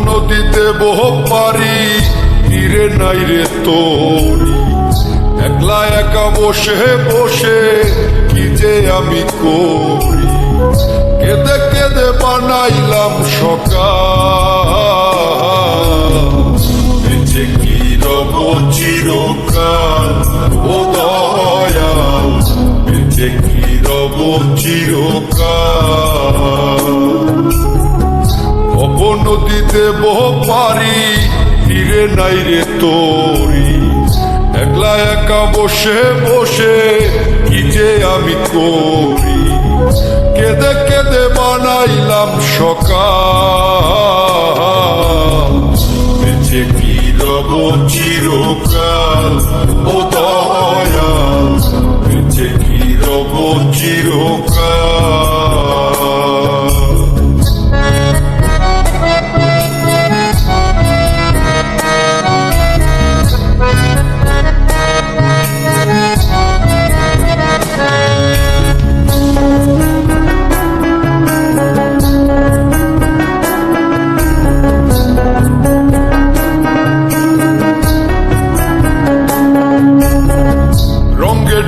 নদীতে বহ পারি তীরে নাই রে তোরি, একলা একা বসে বসে কি যে আমি করি। কেঁদে কেঁদে বানাইলাম সকাল, বেঁচে কি রব চিরকাল ও দয়াল, বেঁচে কি রব চিরকাল। নদীতে বহ পারি তীরে নাই রে তোরি, একলা একা বসে বসে কি যে আমি করি। কেঁদে কেঁদে বানাইলাম সকাল, বেঁচে কি রব চিরকাল ও দয়াল, বেঁচে কি রব চিরকাল।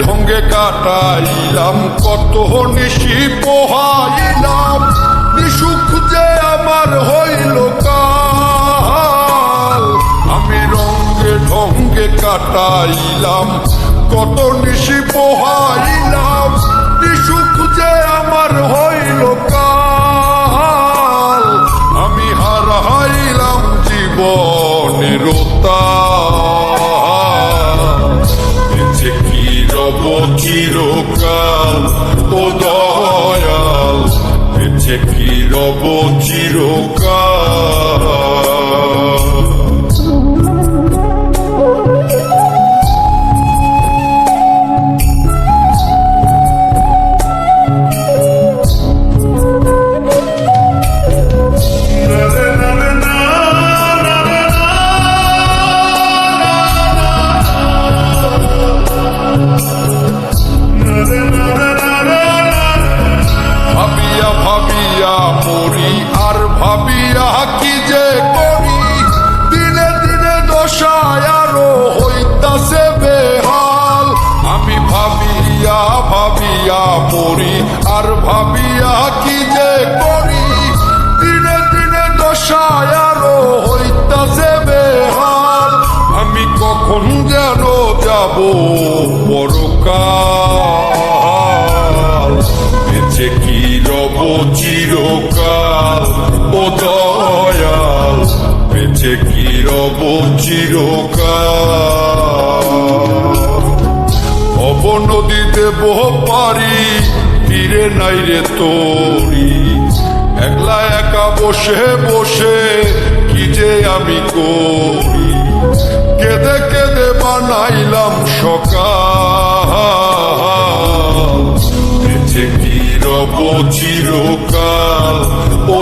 ঢঙ্গে কাটাইলাম কত নিশি পোহাইলাম, নিশুক যে আমার হইল কাল। আমি রঙ্গে ঢঙ্গে কাটাইলাম কত নিশি পোহাইলাম, নিশুক যে আমার হইল কাল। আমি হারাইলাম জীবনের তাল, বেঁচে কি রব চিরকাল ও দয়াল, বেঁচে কি রব চিরকাল। ভাবিয়া ভাবিয়া মরি আর ভাবিয়া কি যে করি, দিনে দিনে দশায় আরো হইতাছে বেহাল। আমি ভাবিয়া ভাবিয়া মরি আর ভাবিয়া কি যে করি, দিনে দিনে দশায় আরো হইতাছে বেহাল। আমি কখন যেন যাব পরকাল, বেঁচে কি রব চিরকাল ও দয়াল, বেঁচে কি রব চিরকাল। ভব নদীতে বহ পারি তীরে নাই রে তোরি, একলা একা বসে বসে কি যে আমি করি। কেঁদে কেঁদে বানাইলাম সকাল, বেঁচে কি রব চিরকাল ও